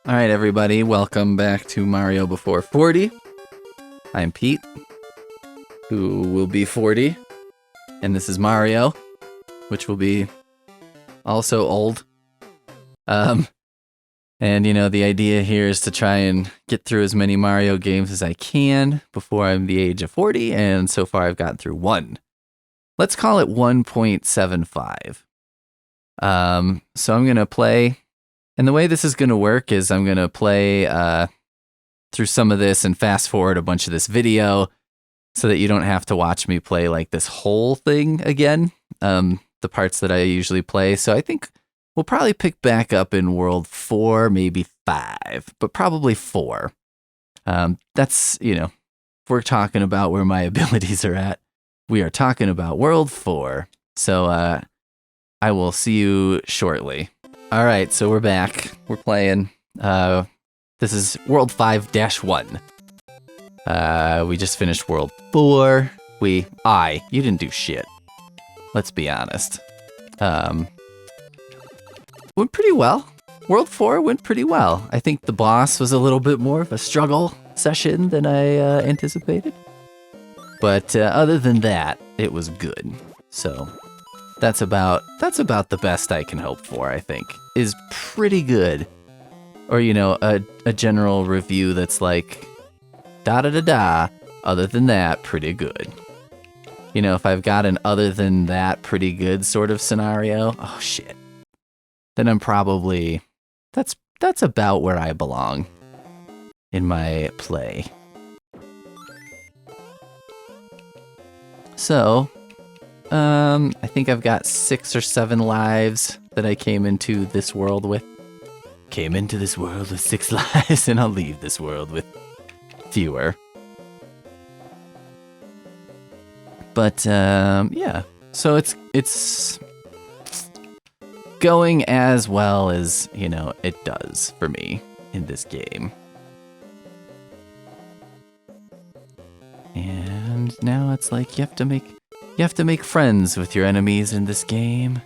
Alright everybody, welcome back to Mario Before 40. I'm Pete, who will be 40, and this is Mario, which will be also old. And you know, the idea here is to try and get through as many Mario games as I can before I'm the age of 40, and so far I've gotten through one. Let's call it 1.75. So I'm gonna play. And the way this is going to work is I'm going to play through some of this and fast forward a bunch of this video so that you don't have to watch me play like this whole thing again, the parts that I usually play. So I think we'll probably pick back up in World 4, maybe 5, but probably 4. That's, you know, if we're talking about where my abilities are at, we are talking about World 4. So I will see you shortly. All right, so we're back. We're playing. This is World 5-1. We just finished World 4. You didn't do shit. Let's be honest. Went pretty well. World 4 went pretty well. I think the boss was a little bit more of a struggle session than I anticipated. But other than that, it was good. So that's about the best I can hope for, I think. Is pretty good. Or, you know, a general review that's like, da-da-da-da, other than that, pretty good. You know, if I've got an other than that pretty good sort of scenario, oh shit. Then I'm probably, that's about where I belong in my play. So, I think I've got 6 or 7 lives that I came into this world with. Came into this world with 6 lives, and I'll leave this world with fewer. But, yeah. So it's going as well as, you know, it does for me in this game. And now it's like you have to make friends with your enemies in this game.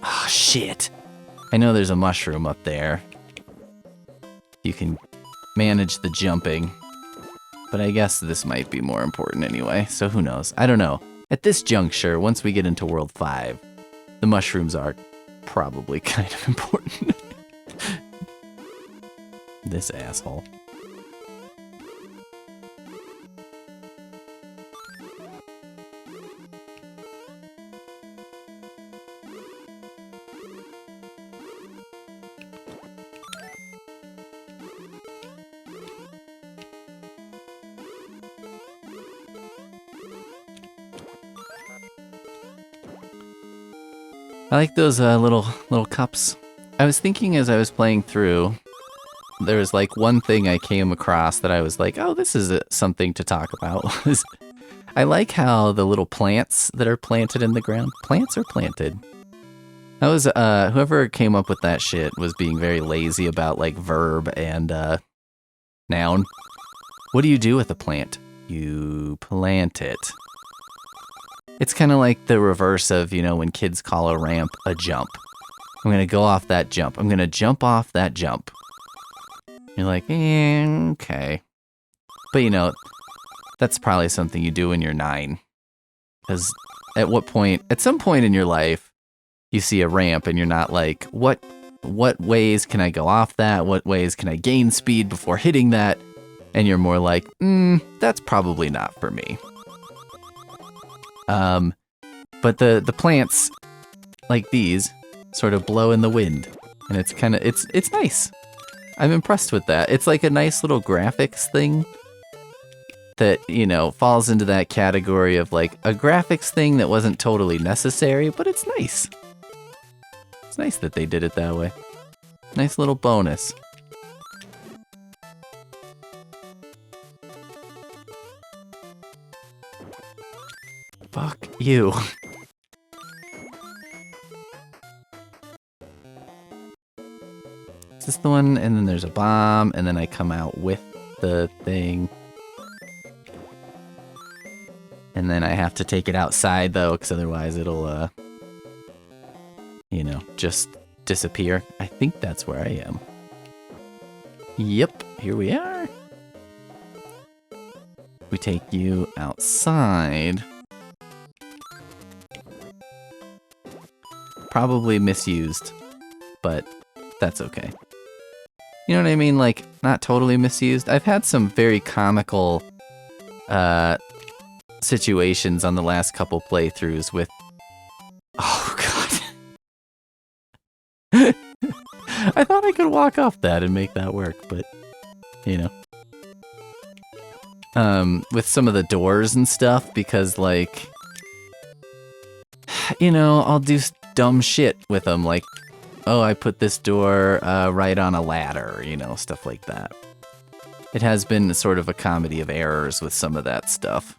Oh, shit. I know there's a mushroom up there. You can manage the jumping. But I guess this might be more important anyway, so who knows? I don't know. At this juncture, once we get into World 5, the mushrooms are probably kind of important. This asshole. I like those little cups. I was thinking as I was playing through, there was like one thing I came across that I was like, oh, this is something to talk about. I like how the little plants that are planted in the ground, plants are planted. That was, whoever came up with that shit was being very lazy about like verb and noun. What do you do with a plant? You plant it. It's kind of like the reverse of, you know, when kids call a ramp a jump. I'm going to go off that jump. I'm going to jump off that jump. You're like, okay. But, you know, that's probably something you do when you're 9. Because at some point in your life, you see a ramp and you're not like, what ways can I go off that? What ways can I gain speed before hitting that? And you're more like, that's probably not for me. But the plants, like these, sort of blow in the wind, and it's kind of, it's nice. I'm impressed with that. It's like a nice little graphics thing that, you know, falls into that category of like a graphics thing that wasn't totally necessary, but it's nice. It's nice that they did it that way. Nice little bonus. Fuck you. Is this the one? And then there's a bomb, and then I come out with the thing. And then I have to take it outside, though, because otherwise it'll, you know, just disappear. I think that's where I am. Yep, here we are. We take you outside. Probably misused, but that's okay. You know what I mean? Like, not totally misused. I've had some very comical situations on the last couple playthroughs with... Oh, God. I thought I could walk off that and make that work, but, you know. With some of the doors and stuff, because, like... You know, I'll do dumb shit with them, like, oh, I put this door right on a ladder, you know, stuff like that. It has been sort of a comedy of errors with some of that stuff.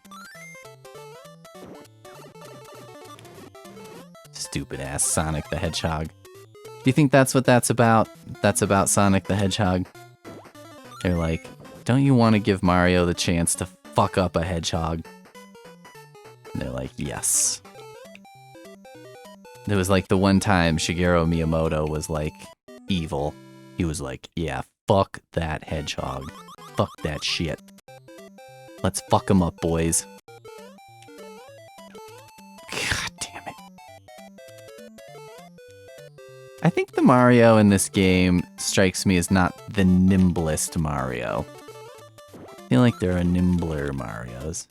Stupid ass Sonic the Hedgehog. Do you think that's what that's about? That's about Sonic the Hedgehog? They're like, don't you want to give Mario the chance to fuck up a hedgehog? And they're like, yes. It was like the one time Shigeru Miyamoto was like evil. He was like, yeah, fuck that hedgehog. Fuck that shit. Let's fuck him up, boys. God damn it. I think the Mario in this game strikes me as not the nimblest Mario. I feel like there are nimbler Marios.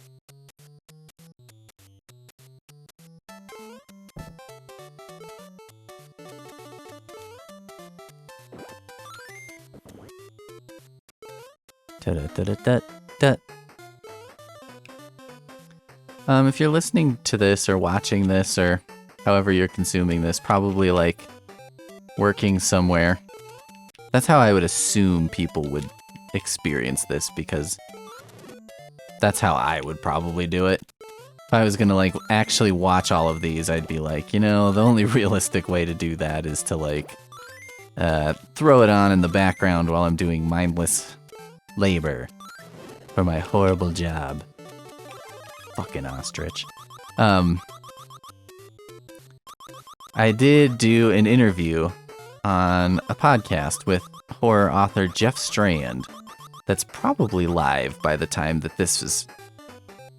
If you're listening to this or watching this or however you're consuming this, probably like working somewhere. That's how I would assume people would experience this, because that's how I would probably do it. If I was gonna like actually watch all of these, I'd be like, you know, the only realistic way to do that is to like throw it on in the background while I'm doing mindless labor for my horrible job. Fucking ostrich. I did do an interview on a podcast with horror author Jeff Strand. That's probably live by the time that this is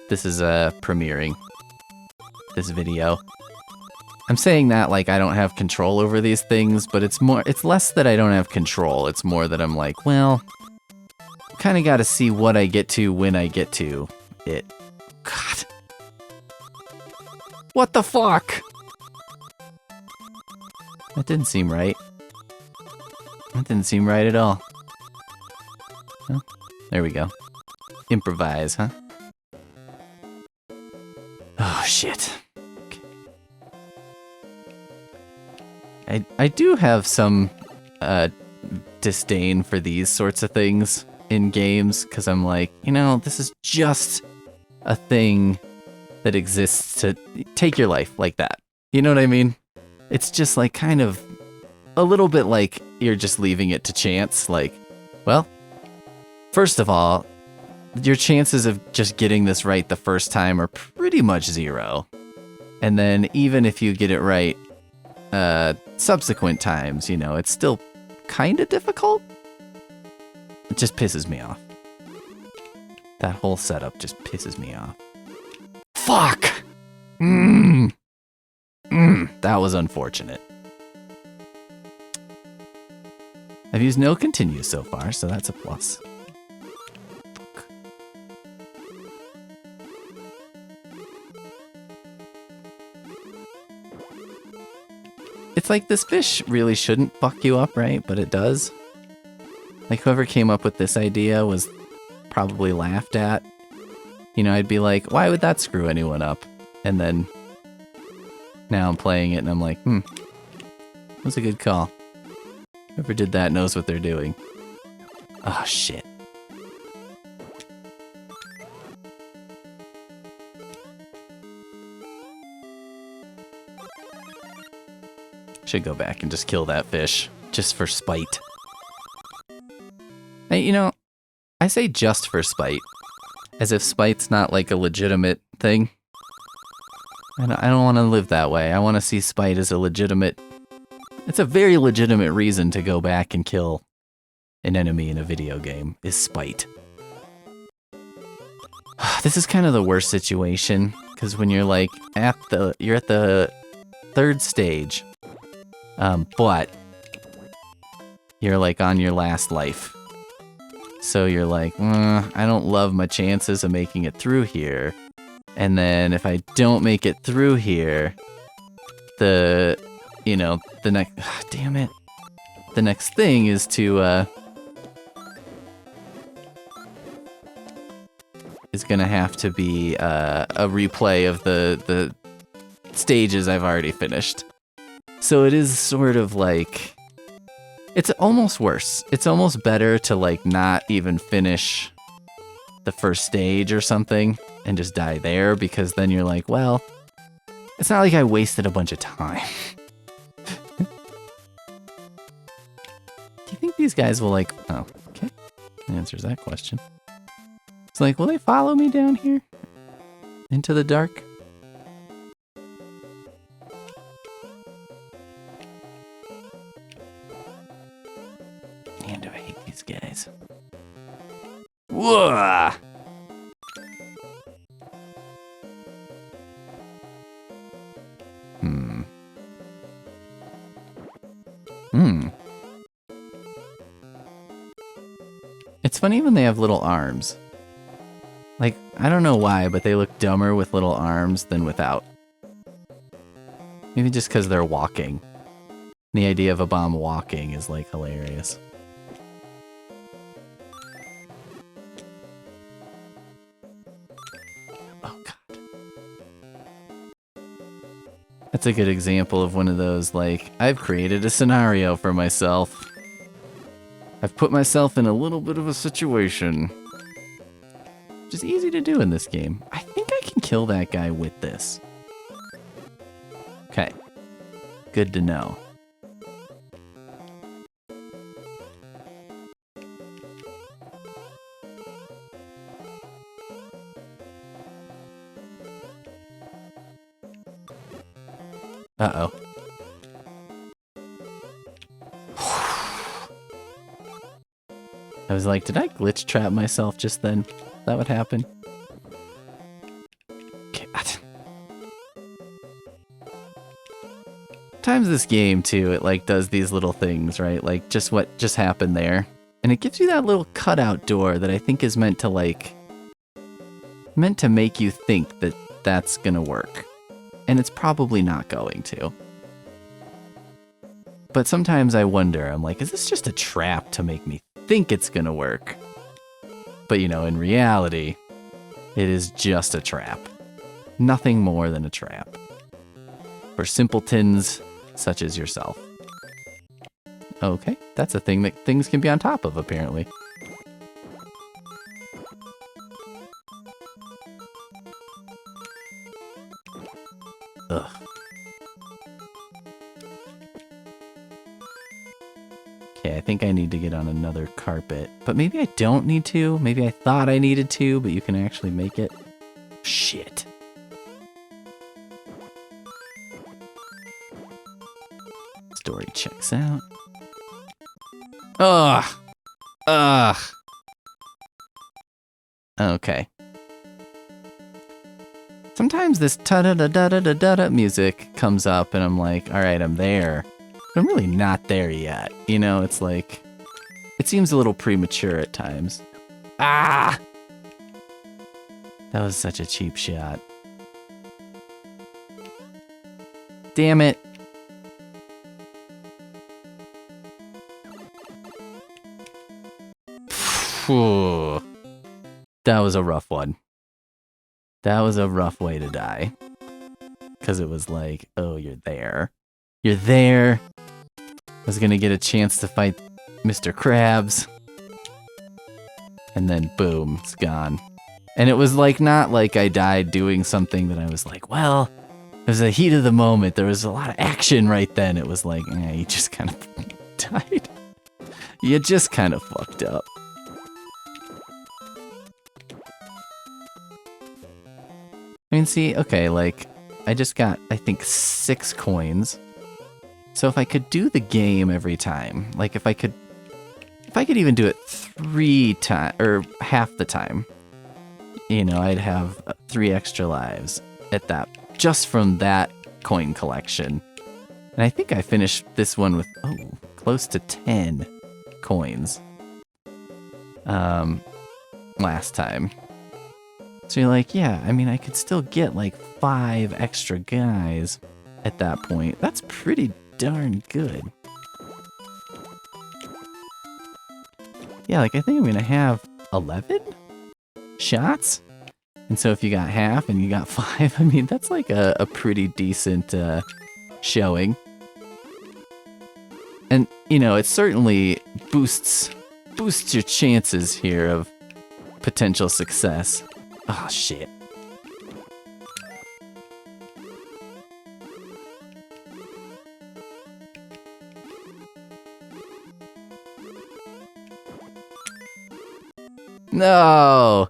premiering this video. I'm saying that like I don't have control over these things, but it's less that I don't have control. It's more that I'm like, well, kind of got to see what I get to when I get to it. God. What the fuck? That didn't seem right. That didn't seem right at all. Oh, there we go. Improvise, huh? Oh, shit. Okay. I do have some disdain for these sorts of things in games, because I'm like, you know, this is just a thing that exists to take your life like that. You know what I mean? It's just like kind of a little bit like you're just leaving it to chance. Like, well, first of all, your chances of just getting this right the first time are pretty much zero. And then even if you get it right subsequent times, you know, it's still kind of difficult. It just pisses me off. That whole setup just pisses me off. Fuck! That was unfortunate. I've used no continue so far, so that's a plus. Fuck. It's like this fish really shouldn't fuck you up, right? But it does. Like, whoever came up with this idea was probably laughed at. You know, I'd be like, why would that screw anyone up? And then now I'm playing it and I'm like, that was a good call. Whoever did that knows what they're doing. Oh, shit. Should go back and just kill that fish, just for spite. Hey, you know, I say just for spite, as if spite's not like a legitimate thing. I don't want to live that way. I want to see spite as a legitimate... It's a very legitimate reason to go back and kill an enemy in a video game is spite. This is kind of the worst situation, because when you're like you're at the third stage, but you're like on your last life. So you're like, I don't love my chances of making it through here. And then if I don't make it through here, the next, damn it. The next thing is to, is gonna have to be a replay of the stages I've already finished. So it is sort of like, it's almost worse. It's almost better to like not even finish the first stage or something and just die there, because then you're like, well, it's not like I wasted a bunch of time. Do you think these guys will like, oh, okay. Answers that question. It's like, will they follow me down here? Into the dark? Man, do I hate these guys. Whoa! It's funny when they have little arms. Like, I don't know why, but they look dumber with little arms than without. Maybe just because they're walking. The idea of a bomb walking is like hilarious. Oh god. That's a good example of one of those, like, I've created a scenario for myself. I've put myself in a little bit of a situation. Which is easy to do in this game. I think I can kill that guy with this. Okay. Good to know. Uh-oh. I was like, did I glitch trap myself just then? That would happen. God. Times this game too, it like does these little things, right? Like just what just happened there. And it gives you that little cutout door that I think is meant to make you think that that's gonna work. And it's probably not going to. But sometimes I wonder, I'm like, is this just a trap to make me think it's gonna work? But you know, in reality, it is just a trap. Nothing more than a trap. For simpletons such as yourself. Okay, that's a thing that things can be on top of, apparently. Ugh. Okay, I think I need to get on another carpet. But maybe I don't need to. Maybe I thought I needed to, but you can actually make it. Shit. Story checks out. Ugh. Ugh. Okay. Sometimes this ta-da-da-da-da-da-da music comes up and I'm like, alright, I'm there. But I'm really not there yet. You know, it's like, it seems a little premature at times. Ah! That was such a cheap shot. Damn it. Phew. That was a rough one. That was a rough way to die. Because it was like, oh, you're there. You're there. I was gonna get a chance to fight Mr. Krabs. And then boom, it's gone. And it was like, not like I died doing something that I was like, well, it was the heat of the moment. There was a lot of action right then. It was like, you just kind of died. You just kind of fucked up. I mean, see, okay, like, I just got, I think, 6 coins. So if I could do the game every time, like if I could if I could even do it 3 times, or half the time, you know, I'd have 3 extra lives at that, just from that coin collection. And I think I finished this one with, close to 10 coins last time. So you're like, yeah, I mean, I could still get like 5 extra guys at that point. That's pretty darn good. Yeah, like I think I'm gonna have 11 shots. And so if you got half and you got 5, I mean, that's like a pretty decent showing. And, you know, it certainly boosts your chances here of potential success. Oh, shit. No!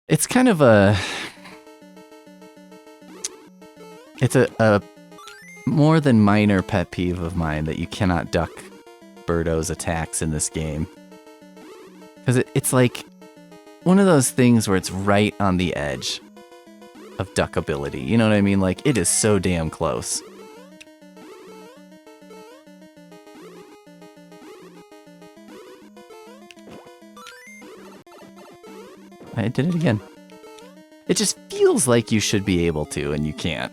It's kind of a... It's a more than minor pet peeve of mine that you cannot duck Birdo's attacks in this game. Because it's like one of those things where it's right on the edge of duckability. You know what I mean? Like, it is so damn close. I did it again. It just feels like you should be able to, and you can't.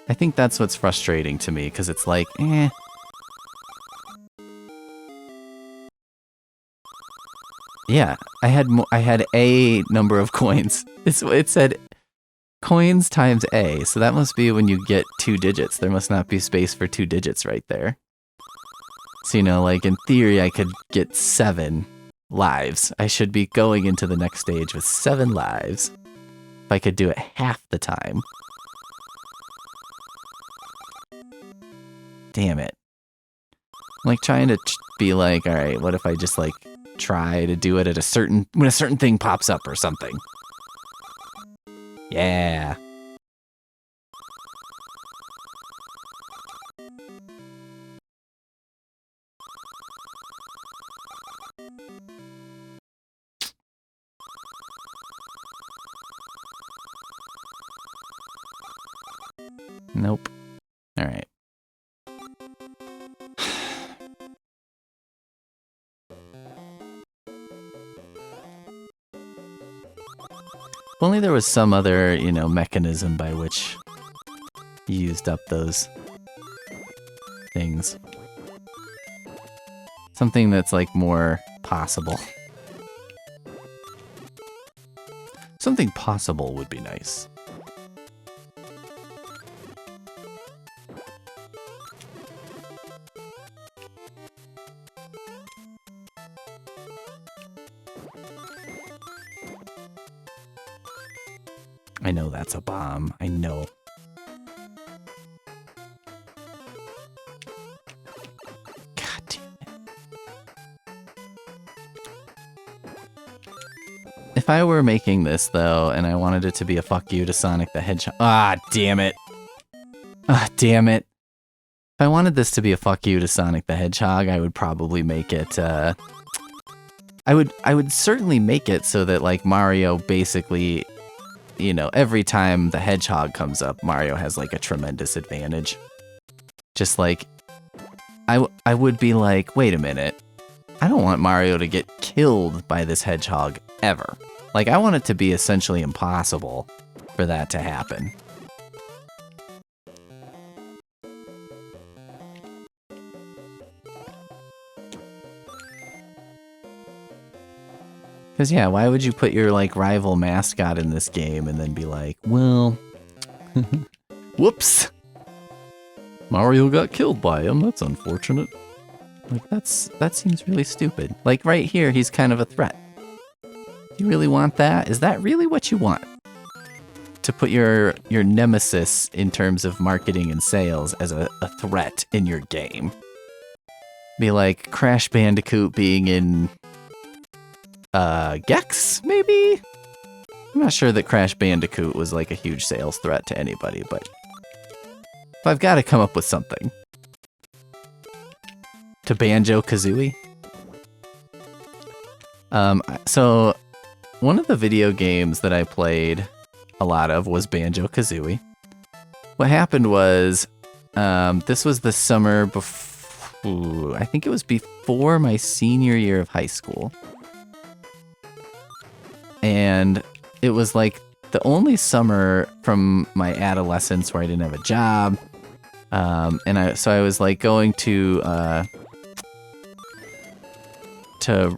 I think that's what's frustrating to me, because it's like, eh. Yeah, I had a number of coins. It said coins times A, so that must be when you get 2 digits. There must not be space for 2 digits right there. So, you know, like in theory, I could get 7 lives. I should be going into the next stage with 7 lives. If I could do it half the time. Damn it. I'm like trying to be like, all right, what if I just like try to do it at when a certain thing pops up or something? Yeah. Nope. All right. If only there was some other, you know, mechanism by which you used up those things. Something that's like more possible. Something possible would be nice. I know that's a bomb. I know. God damn it. If I were making this, though, and I wanted it to be a fuck you to Sonic the Hedgehog... Ah, damn it. Ah, damn it. If I wanted this to be a fuck you to Sonic the Hedgehog, I would probably make it, I would certainly make it so that, like, Mario basically... You know, every time the hedgehog comes up, Mario has like a tremendous advantage. Just like, I would be like, wait a minute. I don't want Mario to get killed by this hedgehog ever. Like, I want it to be essentially impossible for that to happen. Because, yeah, why would you put your, like, rival mascot in this game and then be like, well, whoops. Mario got killed by him. That's unfortunate. Like, that seems really stupid. Like, right here, he's kind of a threat. Do you really want that? Is that really what you want? To put your nemesis in terms of marketing and sales as a threat in your game? Be like Crash Bandicoot being in... Gex, maybe? I'm not sure that Crash Bandicoot was like a huge sales threat to anybody, but I've got to come up with something to Banjo-Kazooie. So one of the video games that I played a lot of was Banjo-Kazooie. What happened was, this was the summer before, I think it was before my senior year of high school. And it was like the only summer from my adolescence where I didn't have a job. So I was like going to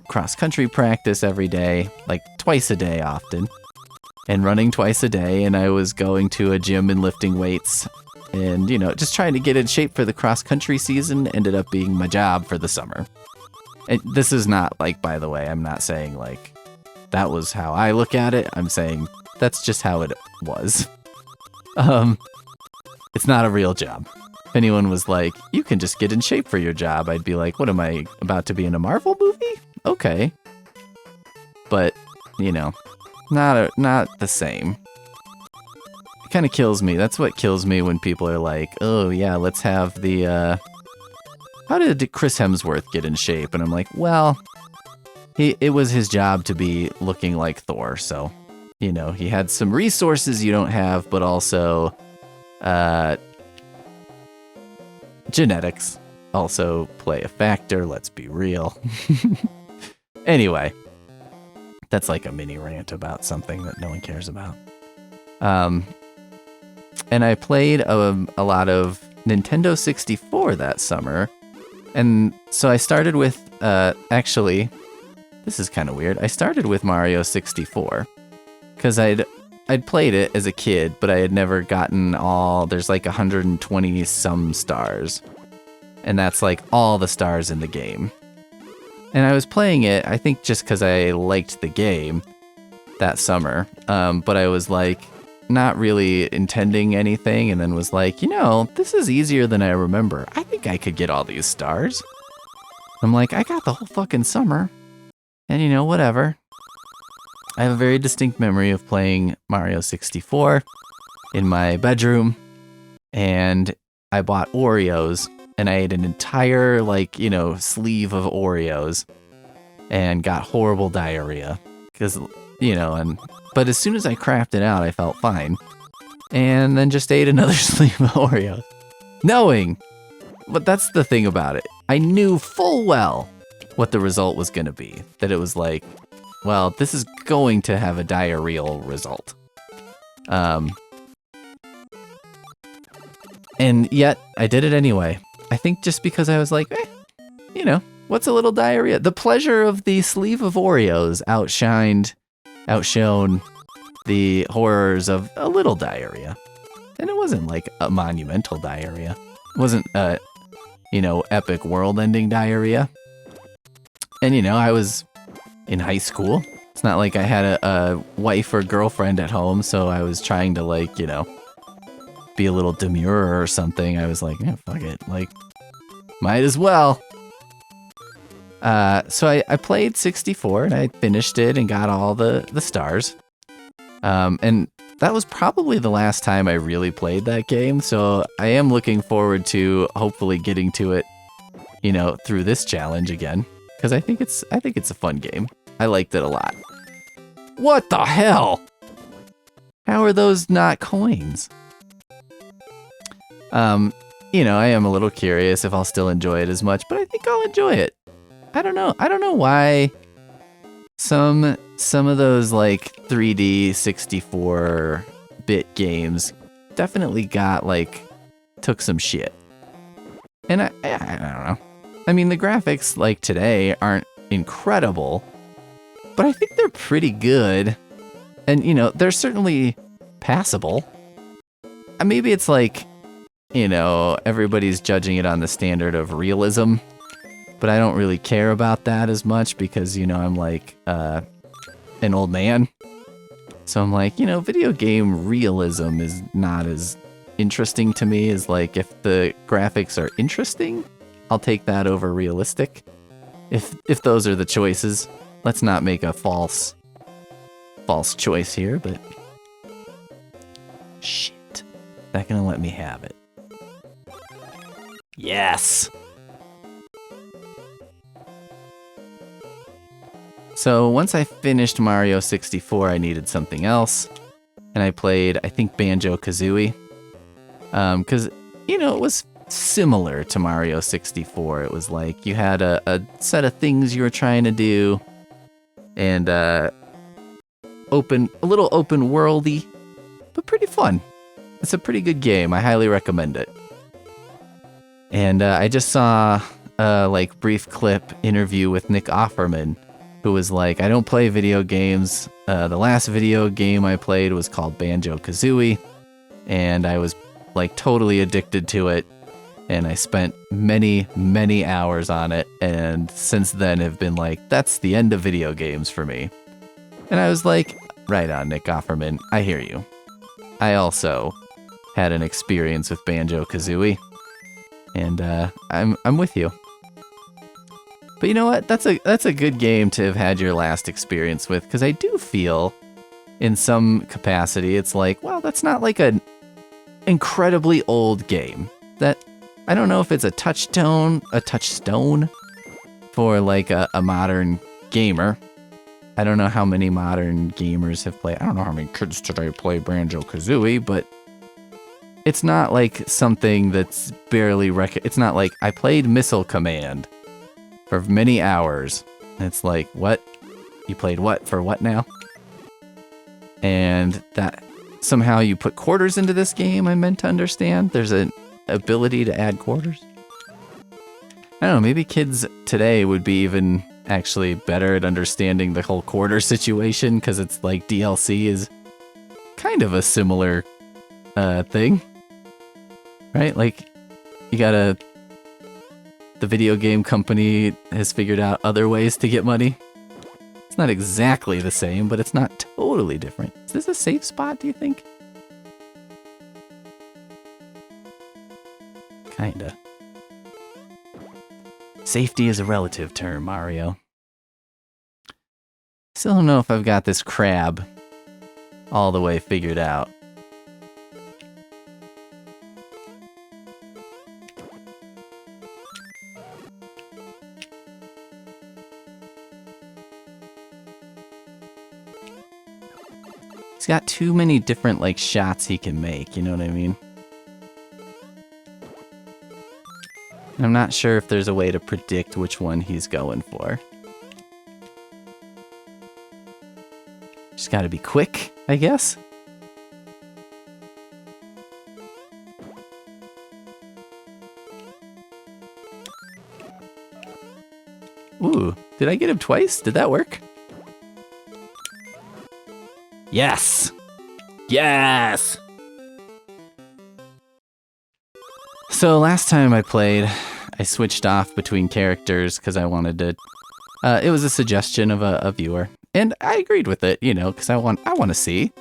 cross-country practice every day, like twice a day often, and running twice a day, and I was going to a gym and lifting weights, and, you know, just trying to get in shape for the cross-country season ended up being my job for the summer. And this is not, like, by the way, I'm not saying, like, that was how I look at it. I'm saying that's just how it was. It's not a real job. If anyone was like, you can just get in shape for your job, I'd be like, what am I, about to be in a Marvel movie? Okay. But, you know, not the same. It kind of kills me. That's what kills me when people are like, oh yeah, let's have the, how did Chris Hemsworth get in shape? And I'm like, well, it was his job to be looking like Thor, so, you know, he had some resources you don't have, but also, genetics also play a factor, let's be real. Anyway, that's like a mini rant about something that no one cares about. And I played a lot of Nintendo 64 that summer. And so I started with, actually, this is kind of weird. I started with Mario 64 because I'd played it as a kid, but I had never gotten there's like 120 some stars. And that's like all the stars in the game. And I was playing it, I think just because I liked the game that summer. But I was like not really intending anything, and then was like, you know, this is easier than I remember. I think I could get all these stars. I'm like, I got the whole fucking summer. And you know, whatever. I have a very distinct memory of playing Mario 64 in my bedroom, and I bought Oreos, and I ate an entire, like, you know, sleeve of Oreos and got horrible diarrhea because, you know, but as soon as I crapped it out, I felt fine, and then just ate another sleeve of Oreos, but that's the thing about it. I knew full well what the result was going to be, that it was like, well, this is going to have a diarrheal result. And yet, I did it anyway. I think just because I was like, you know, what's a little diarrhea? The pleasure of the sleeve of Oreos outshone the horrors of a little diarrhea. And it wasn't like a monumental diarrhea. It wasn't, you know, epic world-ending diarrhea. And, you know, I was in high school. It's not like I had a wife or girlfriend at home, so I was trying to, like, you know, be a little demure or something. I was like, yeah, fuck it, like, might as well. So I played 64, and I finished it and got all the stars. And that was probably the last time I really played that game, so I am looking forward to hopefully getting to it, you know, through this challenge again. Because I think it's a fun game. I liked it a lot. What the hell? How are those not coins? You know, I am a little curious if I'll still enjoy it as much, but I think I'll enjoy it. I don't know. I don't know why some of those like 3D 64-bit games definitely took some shit. And I don't know. I mean, the graphics, like, today aren't incredible, but I think they're pretty good. And, you know, they're certainly passable. Maybe it's like, you know, everybody's judging it on the standard of realism, but I don't really care about that as much because, you know, I'm like an old man. So I'm like, you know, video game realism is not as interesting to me as, like, if the graphics are interesting, I'll take that over realistic. If those are the choices, let's not make a false choice here, but shit. Not gonna let me have it. Yes. So once I finished Mario 64, I needed something else. And I played, I think, Banjo-Kazooie. Because, you know, it was similar to Mario 64. It was like you had a set of things you were trying to do. And a little open worldy, but pretty fun. It's a pretty good game. I highly recommend it. And I just saw a brief clip interview with Nick Offerman, who was like, I don't play video games. The last video game I played was called Banjo-Kazooie, and I was like totally addicted to it. And I spent many, many hours on it, and since then have been like, that's the end of video games for me. And I was like, right on, Nick Offerman, I hear you. I also had an experience with Banjo-Kazooie, and I'm with you. But you know what? That's a good game to have had your last experience with, because I do feel, in some capacity, it's like, well, that's not like an incredibly old game. That I don't know if it's a touchstone for like a modern gamer. I don't know how many modern gamers have played. I don't know how many kids today play Banjo-Kazooie, but it's not like something that's barely it's not like I played Missile Command for many hours. And it's like, what? You played what for what now? And that somehow you put quarters into this game, I meant to understand. There's an ability to add quarters. I don't know, maybe kids today would be even actually better at understanding the whole quarter situation, because it's like DLC is kind of a similar thing, right? Like the video game company has figured out other ways to get money. It's not exactly the same, but it's not totally different. Is this a safe spot, do you think? Kinda. Safety is a relative term, Mario. Still don't know if I've got this crab all the way figured out. He's got too many different shots he can make, you know what I mean? I'm not sure if there's a way to predict which one he's going for. Just gotta be quick, I guess. Ooh, did I get him twice? Did that work? Yes! Yes! So last time I played, I switched off between characters because I wanted to. It was a suggestion of a viewer, and I agreed with it, you know, because I want to see.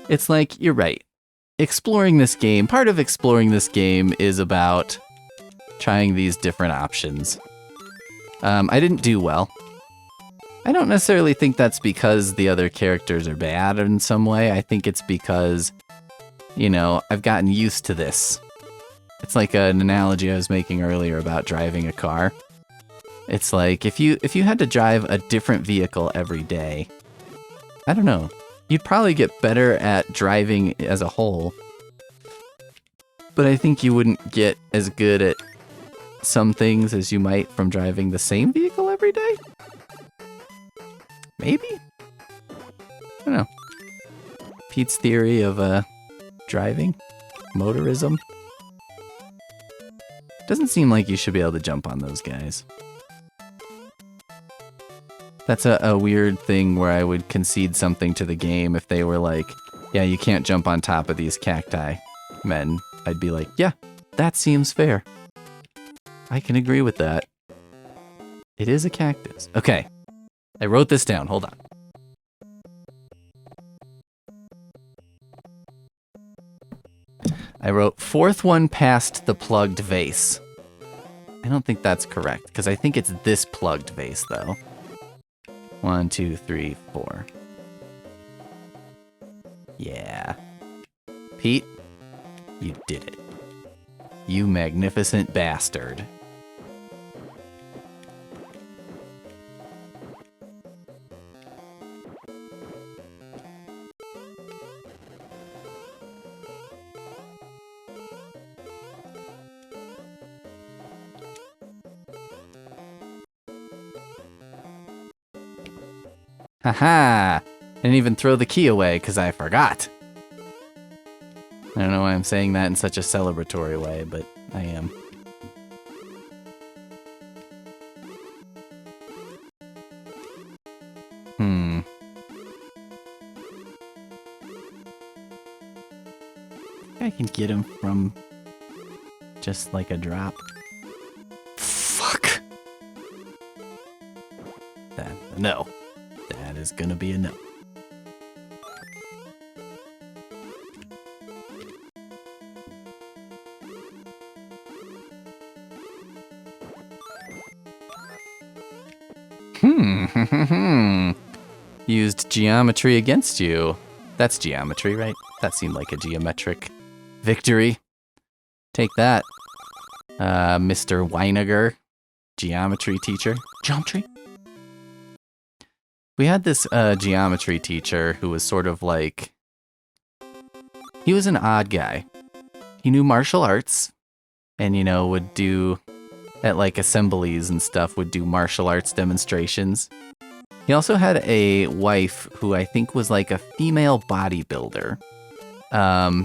It's like, you're right. Exploring this game, part of exploring this game is about trying these different options. I didn't do well. I don't necessarily think that's because the other characters are bad in some way. I think it's because, you know, I've gotten used to this. It's like an analogy I was making earlier about driving a car. It's like if you had to drive a different vehicle every day, I don't know, you'd probably get better at driving as a whole. But I think you wouldn't get as good at some things as you might from driving the same vehicle every day. Maybe? I don't know. Pete's theory of driving, motorism. Doesn't seem like you should be able to jump on those guys. That's a weird thing where I would concede something to the game if they were like, yeah, you can't jump on top of these cacti men. I'd be like, yeah, that seems fair. I can agree with that. It is a cactus. Okay. I wrote this down. Hold on. I wrote fourth one past the plugged vase. I don't think that's correct, because I think it's this plugged vase, though. 1, 2, 3, 4. Yeah. Pete, you did it. You magnificent bastard. Haha! Didn't even throw the key away because I forgot. I don't know why I'm saying that in such a celebratory way, but I am. I can get him from just like a drop. Fuck! No. That is gonna be a no. Used geometry against you. That's geometry, right? That seemed like a geometric victory. Take that, Mr. Weiniger, geometry teacher. Geometry? We had this geometry teacher who was sort of like... He was an odd guy. He knew martial arts and, you know, would do... At like assemblies and stuff, would do martial arts demonstrations. He also had a wife who I think was like a female bodybuilder. I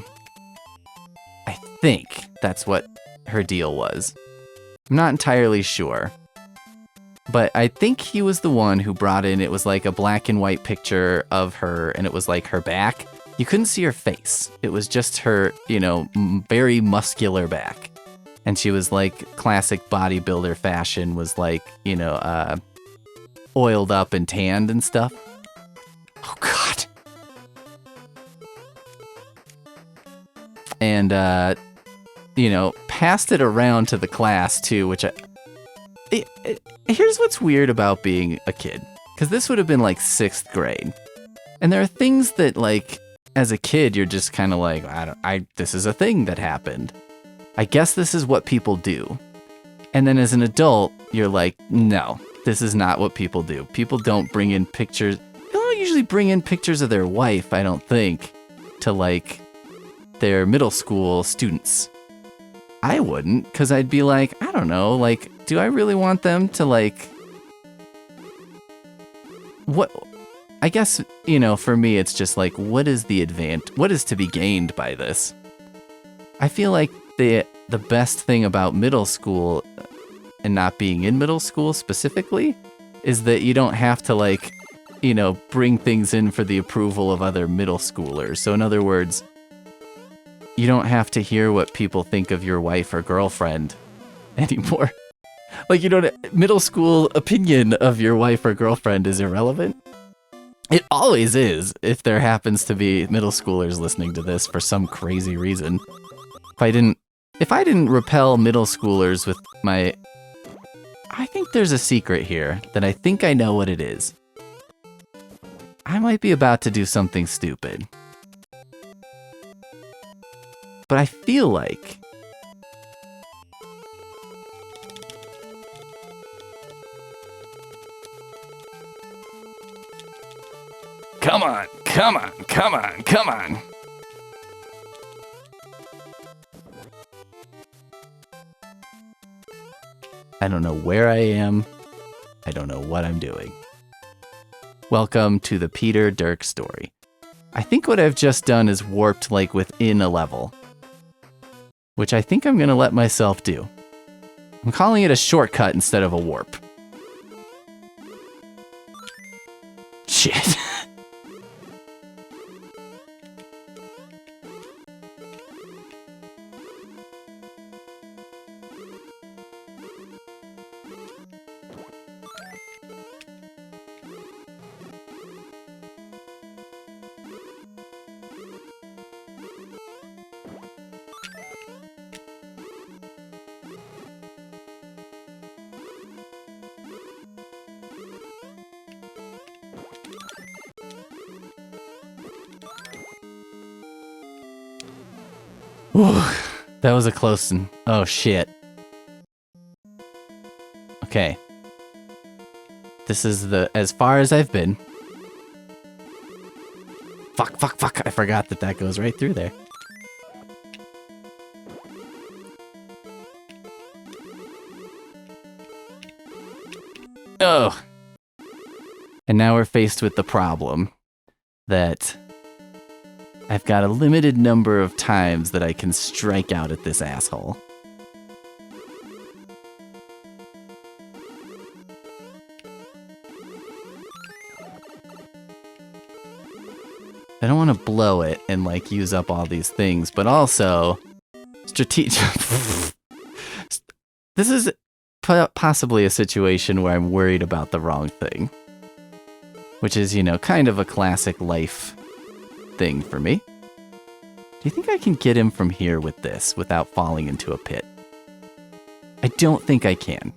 think that's what her deal was. I'm not entirely sure. But I think he was the one who brought in, it was like a black and white picture of her, and it was like her back. You couldn't see her face. It was just her, you know, very muscular back. And she was like classic bodybuilder fashion, was like, you know, oiled up and tanned and stuff. Oh, God. And, you know, passed it around to the class, too, which here's what's weird about being a kid. Because this would have been like 6th grade. And there are things that, like, as a kid, you're just kind of like, this is a thing that happened. I guess this is what people do. And then as an adult, you're like, no, this is not what people do. People don't bring in pictures. They don't usually bring in pictures of their wife, I don't think, to like their middle school students. I wouldn't, because I'd be like, I don't know, like, do I really want them to like... What... I guess, you know, for me, it's just like, what is the what is to be gained by this? I feel like the best thing about middle school and not being in middle school specifically is that you don't have to like, you know, bring things in for the approval of other middle schoolers. So in other words, you don't have to hear what people think of your wife or girlfriend anymore. Like, you don't, middle school opinion of your wife or girlfriend is irrelevant. It always is if there happens to be middle schoolers listening to this for some crazy reason. If I didn't repel middle schoolers with my... I think there's a secret here that I think I know what it is. I might be about to do something stupid. But I feel like... Come on, come on, come on, come on. I don't know where I am. I don't know what I'm doing. Welcome to the Peter Dirk story. I think what I've just done is warped like within a level, which I think I'm going to let myself do. I'm calling it a shortcut instead of a warp. Shit. Ooh, that was a close one. Oh, shit. Okay. This is as far as I've been. Fuck, fuck, fuck. I forgot that goes right through there. Oh. And now we're faced with the problem that I've got a limited number of times that I can strike out at this asshole. I don't want to blow it and like use up all these things, but also strategic. This is possibly a situation where I'm worried about the wrong thing, which is, you know, kind of a classic life thing for me. Do you think I can get him from here with this without falling into a pit? I don't think I can.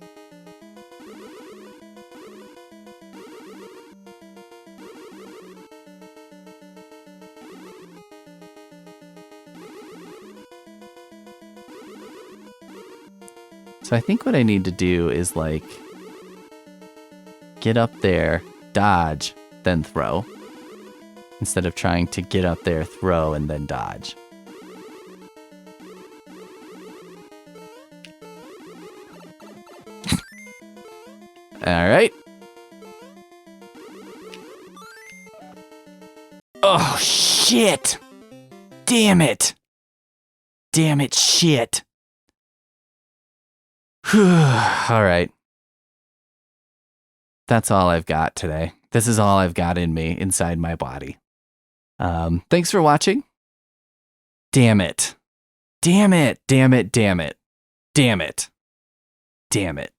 So I think what I need to do is like get up there, dodge, then throw, instead of trying to get up there, throw, and then dodge. All right. Oh, shit. Damn it. Damn it, shit. All right. That's all I've got today. This is all I've got in me, inside my body. Thanks for watching. Damn it. Damn it. Damn it. Damn it. Damn it. Damn it.